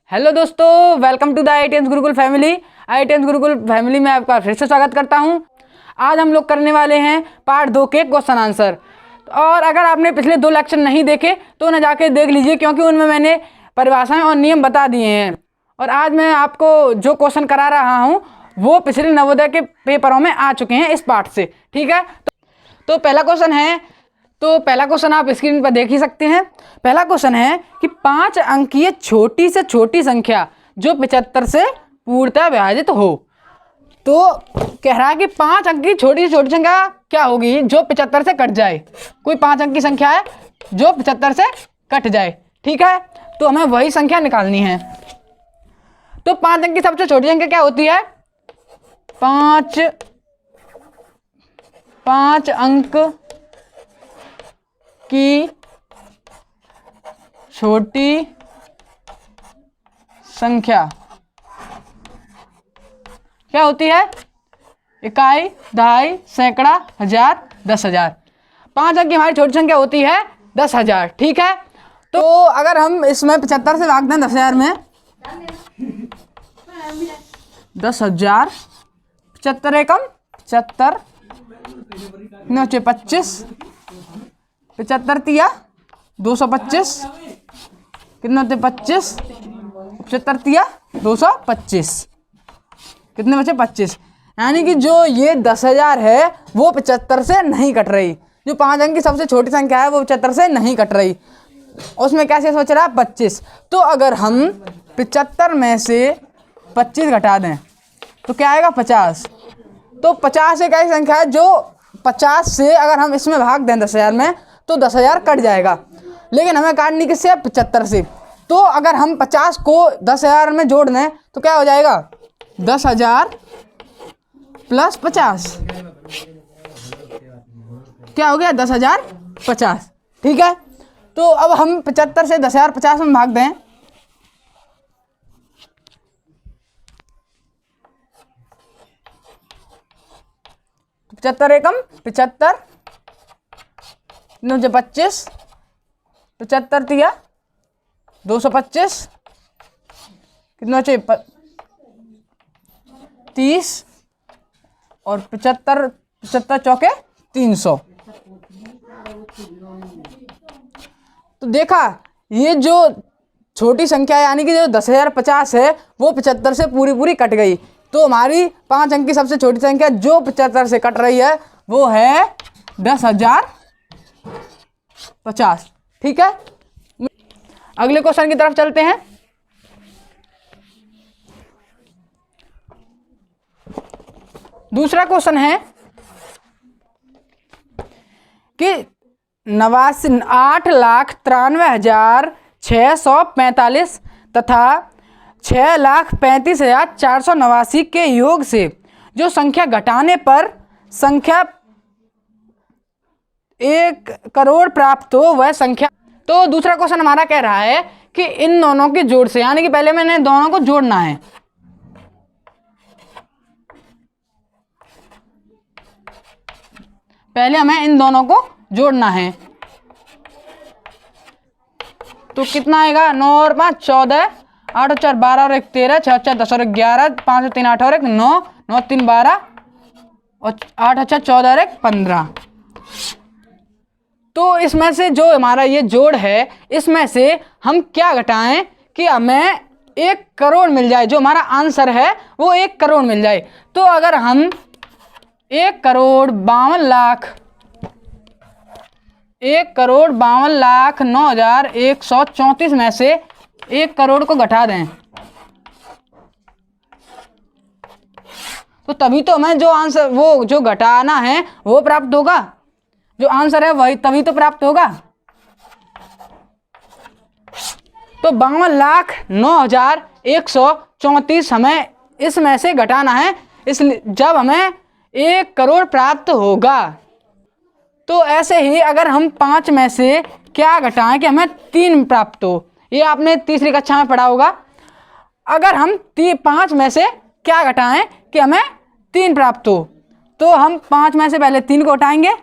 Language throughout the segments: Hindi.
हेलो दोस्तों, welcome to the IITians Gurukul family. IITians Gurukul family में आपका फिर से स्वागत करता हूं। आज हम लोग करने वाले हैं पार्ट 2 के क्वेश्चन आंसर। और अगर आपने पिछले 2 लेक्चर नहीं देखे तो उन्हें जाके देख लीजिए, क्योंकि उनमें मैंने परिभाषाएं और नियम बता दिए हैं। और आज मैं आपको जो क्वेश्चन करा रहा हूँ वो पिछले नवोदय के पेपरों में आ चुके हैं इस पार्ट से। ठीक है, तो पहला क्वेश्चन है, तो पहला क्वेश्चन आप स्क्रीन पर देख ही सकते हैं। पहला क्वेश्चन है कि 5 अंकीय छोटी से छोटी संख्या जो 75 से पूर्णतः विभाजित हो। तो कह रहा है कि 5 अंक की छोटी से छोटी संख्या क्या होगी जो 75 से कट जाए। कोई 5 अंक की संख्या है जो 75 से कट जाए। ठीक है, तो हमें वही संख्या निकालनी है। तो 5 अंक की सबसे छोटी संख्या क्या होती है? 5 अंक की छोटी संख्या क्या होती है? इकाई, दहाई, सैकड़ा, हजार, 10,000। 5 अंक की हमारी छोटी संख्या होती है 10,000। ठीक है, तो अगर हम इसमें 75 से भाग दें 10,000 में, 10,000, 75 एकम 75, 25, 75 तिया 225, कितने होते? 25, 75 तिया 225, कितने बचे? 25। यानी कि जो ये 10,000 है वो 75 से नहीं कट रही। जो 5 अंक की सबसे छोटी संख्या है वो 75 से नहीं कट रही। उसमें कैसे सोच रहा है? 25। तो अगर हम 75 में से 25 घटा दें तो क्या आएगा? 50। तो 50 एक ऐसी संख्या है जो 50 से अगर हम इसमें भाग दें 10,000 में तो 10,000 कट जाएगा। लेकिन हमें काटनी किससे? 75 से। तो अगर हम 50 को 10,000 में जोड़ दें तो क्या हो जाएगा? 10,000 प्लस 50 क्या हो गया? 10,050। ठीक है, तो अब हम 75 से 10,050 में भाग दें, तो 75 एकम 75, 25, 75 तिया 225, कितना चाहिए? 30, और 75 चौके 300। तो देखा, ये जो छोटी संख्या है यानी कि जो 10,050 है वो 75 से पूरी कट गई। तो हमारी 5 अंक की सबसे छोटी संख्या जो 75 से कट रही है वो है 10,050। ठीक है, अगले क्वेश्चन की तरफ चलते हैं। दूसरा क्वेश्चन है कि 8,93,645 तथा 6,35,489 के योग से जो संख्या घटाने पर संख्या 1 करोड़ प्राप्त हो वह संख्या। तो दूसरा क्वेश्चन हमारा कह रहा है कि इन दोनों के जोड़ से, यानी कि पहले मैंने दोनों को जोड़ना है। पहले हमें इन दोनों को जोड़ना है। तो कितना आएगा? 9 और 5 14, 8 और 4 12 और 1 13, 6 और 4 10 और 11, 5 और 3 8 और 1 9, 9 और 3 12 और 8 और 4 14 और 1 15। तो इसमें से जो हमारा ये जोड़ है इसमें से हम क्या घटाएं कि हमें 1 करोड़ मिल जाए। जो हमारा आंसर है वो 1 करोड़ मिल जाए। तो अगर हम 1,52,09,134 में से 1 करोड़ को घटा दें तो तभी तो हमें जो आंसर, वो जो घटाना है वो प्राप्त होगा। जो आंसर है वही तभी तो प्राप्त होगा। तो 52,09,134 हमें इसमें से घटाना है, इसलिए जब हमें 1 करोड़ प्राप्त होगा। तो ऐसे ही अगर हम 5 में से क्या घटाएं कि हमें 3 प्राप्त हो, ये आपने तीसरी कक्षा में पढ़ा होगा। अगर हम 5 में से क्या घटाएं कि हमें 3 प्राप्त हो, तो हम 5 में से पहले 3 को हटाएंगे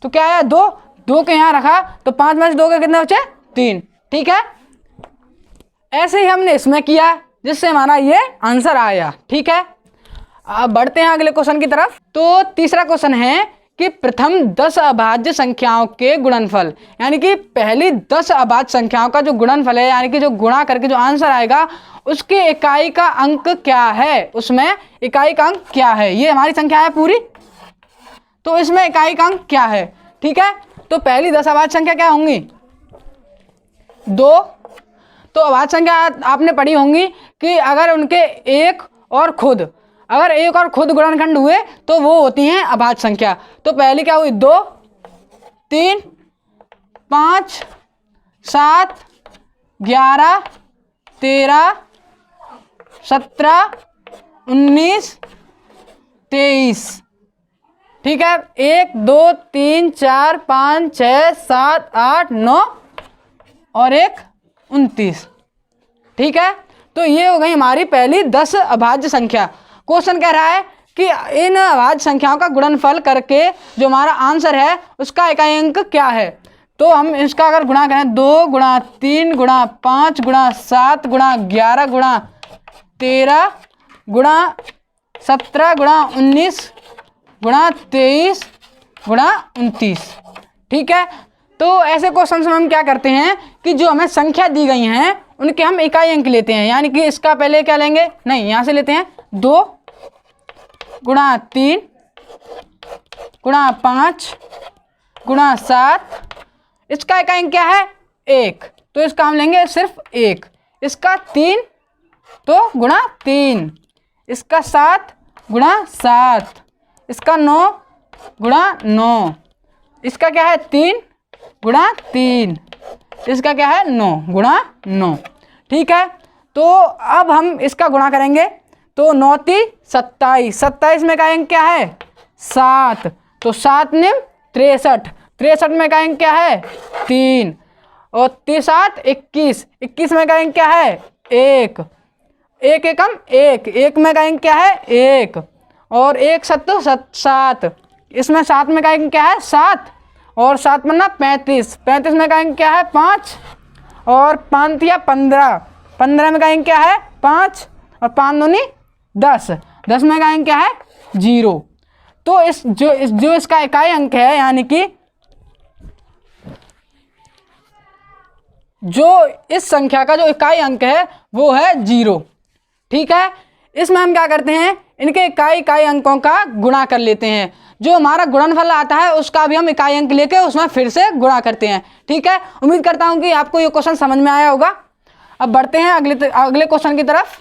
तो क्या है? 2 के यहाँ रखा तो 5 में से 2 के कितने बचे? 3। ठीक है, ऐसे ही हमने इसमें किया जिससे हमारा ये आंसर आया। ठीक है, अब बढ़ते हैं अगले क्वेश्चन की तरफ। तो तीसरा क्वेश्चन है कि प्रथम 10 अभाज्य संख्याओं के गुणनफल, यानी कि पहली 10 अभाज्य संख्याओं का जो गुणनफल है, यानी कि जो गुणा करके जो आंसर आएगा उसके इकाई का अंक क्या है, उसमें इकाई का अंक क्या है। ये हमारी संख्या है पूरी, तो इसमें इकाई का अंक क्या है। ठीक है, तो पहली 10 अभाज्य संख्या क्या होंगी, 2। तो अभाज्य संख्या आपने पढ़ी होंगी कि अगर उनके एक और खुद गुणनखंड हुए तो वो होती हैं अभाज्य संख्या। तो पहली क्या हुई, 2, 3, 5, 7, 11, 13, 17, 19, 23। ठीक है, 1, 2, 3, 4, 5, 6, 7, 8, 9 और 1, 29। ठीक है, तो ये हो गई हमारी पहली 10 अभाज्य संख्या। क्वेश्चन कह रहा है कि इन अभाज्य संख्याओं का गुणनफल करके जो हमारा आंसर है उसका इकाई अंक क्या है। तो हम इसका अगर गुणा करें, 2 गुणा 3 गुणा 5 गुणा 7 गुणा 11 गुणा 13 गुणा 17 गुणा 19 गुणा 23 गुणा 29। ठीक है, तो ऐसे क्वेश्चन में हम क्या करते हैं कि जो हमें संख्या दी गई हैं उनके हम इकाई अंक लेते हैं। यानी कि इसका पहले क्या लेंगे, नहीं यहाँ से लेते हैं, 2 गुणा 3 गुणा 5 गुणा 7, इसका इकाई अंक क्या है, 1। तो इसका हम लेंगे सिर्फ 1। इसका 3 तो गुणा 3, इसका 7 गुणा 7, इसका 9 गुणा 9, इसका क्या है 3 गुणा 3, इसका क्या है 9 गुणा 9। ठीक है, तो अब हम इसका गुणा करेंगे, तो 9 × 27, 27 में का अंक क्या है, 7। तो 7 × 63, 63 में का अंक क्या है, 3। और 7 21, 21 में का अंक क्या है, 1। 1 एकम 1, 1 में का अंक क्या है, 1। और 1 7 7, इसमें 7 में का अंक क्या है, 7। और 7 × 35, 35 में का अंक क्या है, 5। और 5 या 15, 15 में का अंक क्या है, 5। और 5 दूनी 10, 10 में का अंक क्या है, 0। तो जो इसका इकाई अंक है, यानी कि जो इस संख्या का जो इकाई अंक है वो है 0। ठीक है, इसमें हम क्या करते हैं, इनके इकाई अंकों का गुणा कर लेते हैं। जो हमारा गुणनफल आता है उसका भी हम इकाई अंक लेके उसमें फिर से गुणा करते हैं। ठीक है, उम्मीद करता हूं कि आपको ये क्वेश्चन समझ में आया होगा। अब बढ़ते हैं अगले क्वेश्चन की तरफ।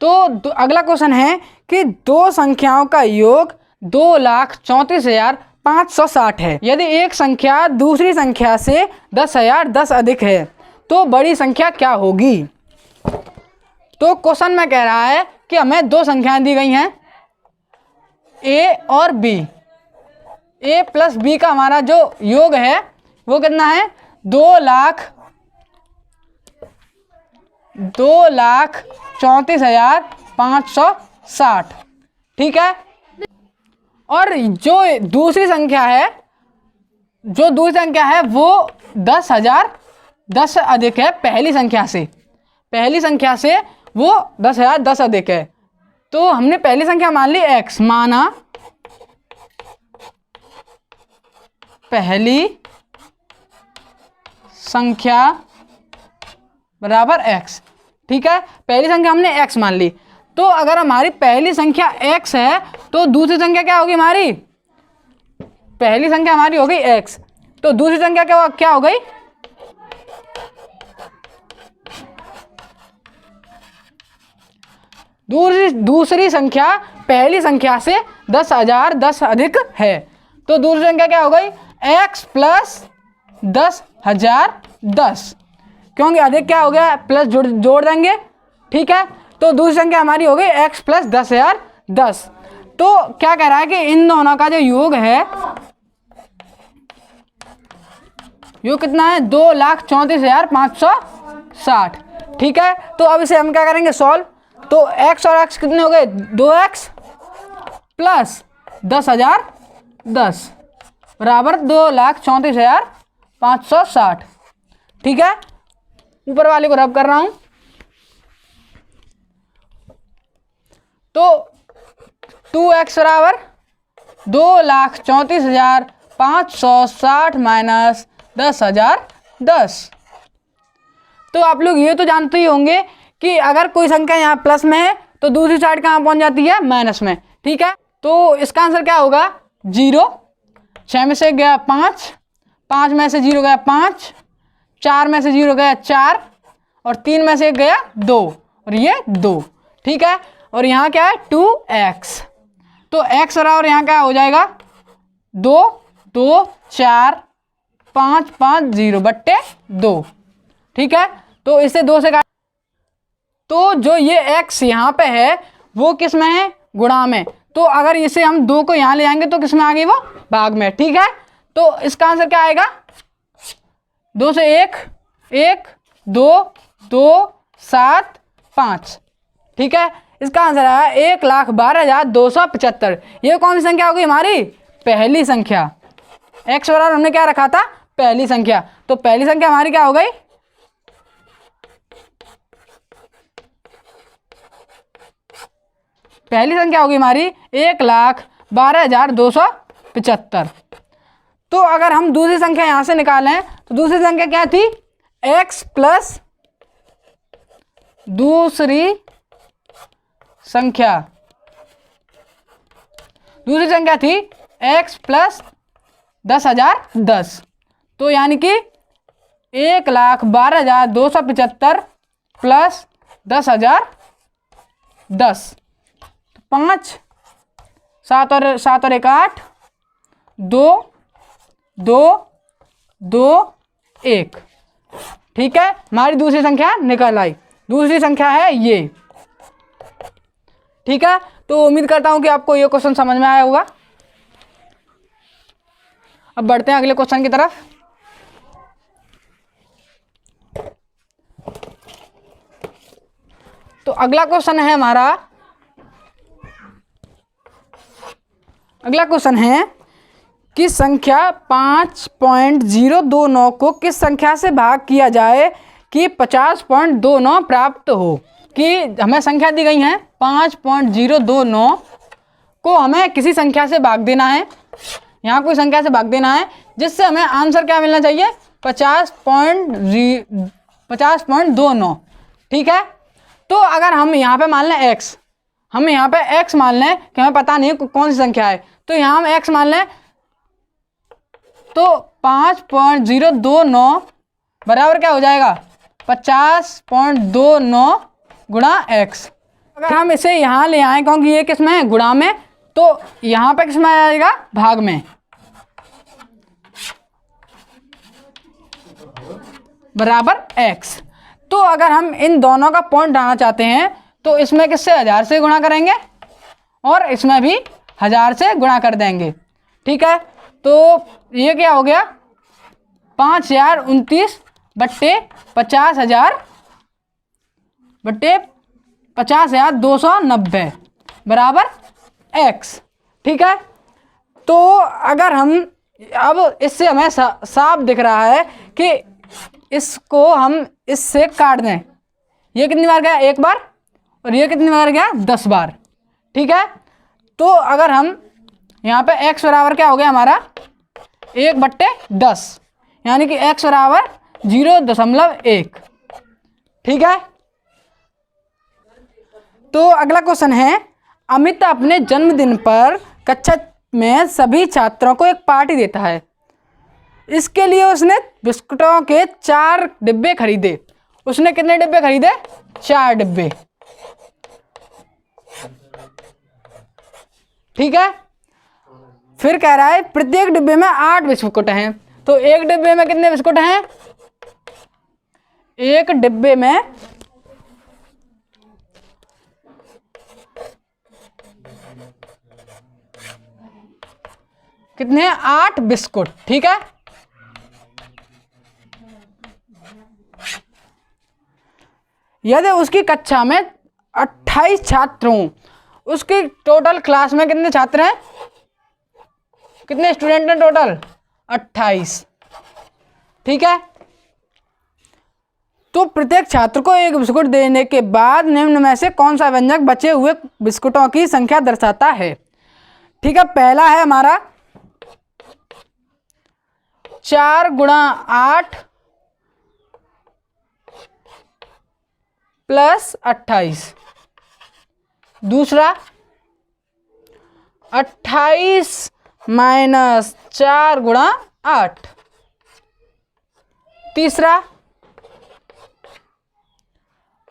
तो अगला क्वेश्चन है कि दो संख्याओं का योग 2,34,560 है। यदि एक संख्या दूसरी संख्या से 10,010 अधिक है तो बड़ी संख्या क्या होगी। तो क्वेश्चन में कह रहा है कि हमें दो संख्याएं दी गई हैं, ए और बी। ए प्लस बी का हमारा जो योग है वो कितना है, 2,34,560। ठीक है, और जो दूसरी संख्या है वो 10,010 अधिक है पहली संख्या से वो 10,010 अधिक है। तो हमने पहली संख्या मान ली x, माना पहली संख्या बराबर x। ठीक है, पहली संख्या हमने x मान ली। तो अगर हमारी पहली संख्या x है तो दूसरी संख्या क्या होगी हमारी, पहली संख्या हमारी हो गई x, तो दूसरी संख्या क्या हो गई, दूसरी संख्या पहली संख्या से 10,010 अधिक है। तो दूसरी संख्या क्या हो गई, x प्लस 10,010, क्योंकि अधिक क्या हो गया, प्लस जोड़ देंगे। ठीक है, तो दूसरी संख्या हमारी हो गई x प्लस 10,010। तो क्या कह रहा है कि इन दोनों का जो योग है, योग कितना है, 2,34,560। ठीक है, तो अब इसे हम क्या करेंगे, सॉल्व। तो x और x कितने हो गए, 2x प्लस 10,010 बराबर 2,34,560। ठीक है, ऊपर वाले को रब कर रहा हूं, तो 2x बराबर 2,34,560 माइनस 10,010। तो आप लोग ये तो जानते ही होंगे कि अगर कोई संख्या यहाँ प्लस में है तो दूसरी साइड कहाँ पहुँच जाती है, माइनस में। ठीक है, तो इसका आंसर क्या होगा, 0। 6 में से गया 5, 5 में से 0 गया 5, 4 में से 0 गया 4 और 3 में से गया 2 और ये 2। ठीक है, और यहाँ क्या है 2x। तो x बराबर यहाँ क्या हो जाएगा 2, 2, 4, 5, 5, 0 बट्टे 2। ठीक है, तो इसे 2 से काट, तो जो ये x यहाँ पे है वो किस में है, गुणा में। तो अगर इसे हम 2 को यहाँ ले आएंगे तो किस में आ गई वो, भाग में। ठीक है, तो इसका आंसर क्या आएगा, 2 से 1, 1, 2, 2, 7, 5। ठीक है, इसका आंसर आया 1,12,275। ये कौन सी संख्या होगी, हमारी पहली संख्या। x बराबर हमने क्या रखा था, पहली संख्या। तो पहली संख्या हमारी क्या हो गई, पहली संख्या होगी हमारी 1,12,275। तो अगर हम दूसरी संख्या यहां से निकालें तो दूसरी संख्या क्या थी, x प्लस दूसरी संख्या थी x प्लस 10,010। तो यानी कि 1,12,275 प्लस 10,010। 5, 7 और 1 8, 2, 2, 2, 1। ठीक है, हमारी दूसरी संख्या निकल आई। दूसरी संख्या है ये। ठीक है, तो उम्मीद करता हूं कि आपको ये क्वेश्चन समझ में आया होगा। अब बढ़ते हैं अगले क्वेश्चन की तरफ। तो अगला क्वेश्चन है हमारा, अगला क्वेश्चन है कि संख्या 5.029 को किस संख्या से भाग किया जाए कि 50.29 प्राप्त हो। कि हमें संख्या दी गई है 5.029 को हमें किसी संख्या से भाग देना है, यहाँ कोई संख्या से भाग देना है जिससे हमें आंसर क्या मिलना चाहिए, 50.29। ठीक है, तो अगर हम यहाँ पे मान लें x, हम यहाँ पे x मान लें कि हमें पता नहीं कौन सी संख्या है, तो यहाँ हम x मान लें तो 5.029 बराबर क्या हो जाएगा, 50.29 गुणा x। अगर हम इसे यहाँ ले आए क्योंकि ये किस में है, गुणा में, तो यहाँ पे किस में आ जाएगा, भाग में, बराबर x। तो अगर हम इन दोनों का पॉइंट डालना चाहते हैं तो इसमें किससे 1000 से गुणा करेंगे और इसमें भी 1000 से गुणा कर देंगे। ठीक है, तो ये क्या हो गया, 5029 बट्टे 50,000 बट्टे 50,290 बराबर x। ठीक है, तो अगर हम अब इससे हमें साफ दिख रहा है कि इसको हम इससे काट दें, ये कितनी बार गया, 1 बार, और ये कितनी बार गया, 10 बार। ठीक है, तो अगर हम यहाँ पे x बराबर क्या हो गया हमारा, 1/10, यानी कि x बराबर 0.1। ठीक है, तो अगला क्वेश्चन है, अमित अपने जन्मदिन पर कक्षा में सभी छात्रों को एक पार्टी देता है। इसके लिए उसने बिस्कुटों के 4 डिब्बे खरीदे। उसने कितने डिब्बे खरीदे, 4 डिब्बे। ठीक है, फिर कह रहा है प्रत्येक डिब्बे में 8 बिस्कुट हैं। तो एक डिब्बे में कितने बिस्कुट हैं, एक डिब्बे में कितने, 8 बिस्कुट। ठीक है, यदि उसकी कक्षा में 28 छात्र हों, उसकी टोटल क्लास में कितने छात्र हैं, कितने स्टूडेंट हैं टोटल, 28। ठीक है, तो प्रत्येक छात्र को एक बिस्कुट देने के बाद निम्न में से कौन सा व्यंजक बचे हुए बिस्कुटों की संख्या दर्शाता है। ठीक है, पहला है हमारा 4 गुणा 8 प्लस 28। दूसरा 28 माइनस 4 गुणा 8। तीसरा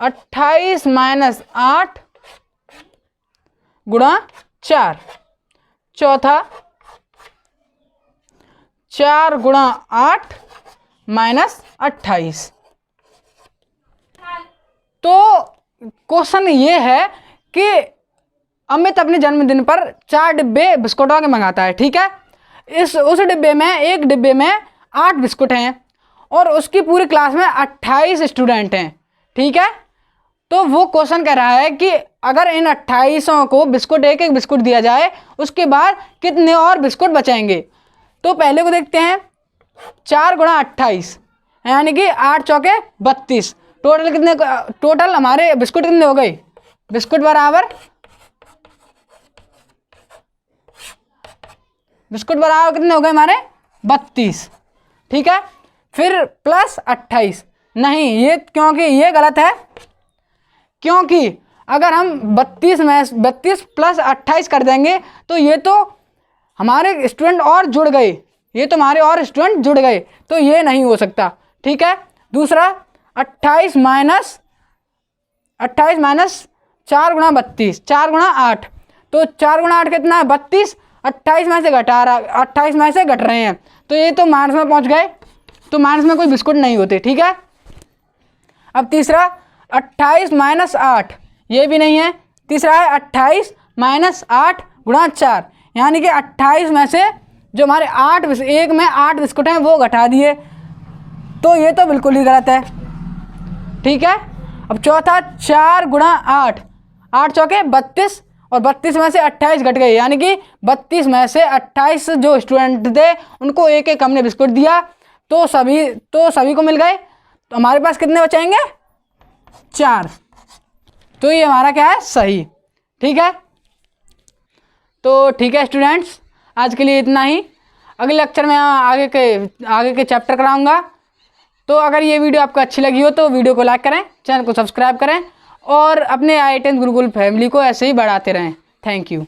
28 माइनस 8 गुणा 4। चौथा 4 गुणा 8 माइनस 28। तो क्वेश्चन ये है कि अमित अपने जन्मदिन पर 4 डिब्बे बिस्कुटों के मंगाता है। ठीक है, उस डिब्बे में एक डिब्बे में 8 बिस्कुट हैं और उसकी पूरी क्लास में 28 स्टूडेंट हैं। ठीक है, तो वो क्वेश्चन कह रहा है कि अगर इन 28 को बिस्कुट एक एक बिस्कुट दिया जाए उसके बाद कितने और बिस्कुट बचेंगे। तो पहले को देखते हैं, 4 गुणा 28 यानी कि 8 चौके 32। टोटल कितने, टोटल हमारे बिस्कुट कितने हो गए, बिस्कुट बराबर कितने हो गए हमारे 32। ठीक है, फिर प्लस 28 नहीं, ये क्योंकि ये गलत है, क्योंकि अगर हम 32 प्लस 28 कर देंगे तो ये तो हमारे स्टूडेंट और जुड़ गए, ये तो हमारे और स्टूडेंट जुड़ गए, तो ये नहीं हो सकता। ठीक है, दूसरा 28 माइनस 4 गुणा 32, 4 गुणा 8, तो 4 गुणा 8 कितना है 32, 28 में से घटा रहा, 28 में से घट रहे हैं, तो ये तो माइनस में पहुंच गए, तो माइनस में कोई बिस्कुट नहीं होते। ठीक है, अब तीसरा 28 माइनस 8, ये भी नहीं है। तीसरा है 28 माइनस 8 गुणा 4, यानी कि 28 में से जो हमारे 8 में 8 बिस्कुट हैं वो घटा दिए, तो ये तो बिल्कुल ही गलत है। ठीक है, अब चौथा 4 गुणा 8, 8 चौके 32 और 32 में से 28 घट गए, यानी कि 32 में से 28 जो स्टूडेंट थे उनको एक एक हमने बिस्कुट दिया, तो सभी को मिल गए, तो हमारे पास कितने बचेंगे 4। तो ये हमारा क्या है सही। ठीक है, तो ठीक है स्टूडेंट्स, आज के लिए इतना ही। अगले लेक्चर में आगे के चैप्टर कराऊंगा। तो अगर ये वीडियो आपको अच्छी लगी हो तो वीडियो को लाइक करें, चैनल को सब्सक्राइब करें और अपने i10 गुरुकुल फैमिली को ऐसे ही बढ़ाते रहें। Thank you.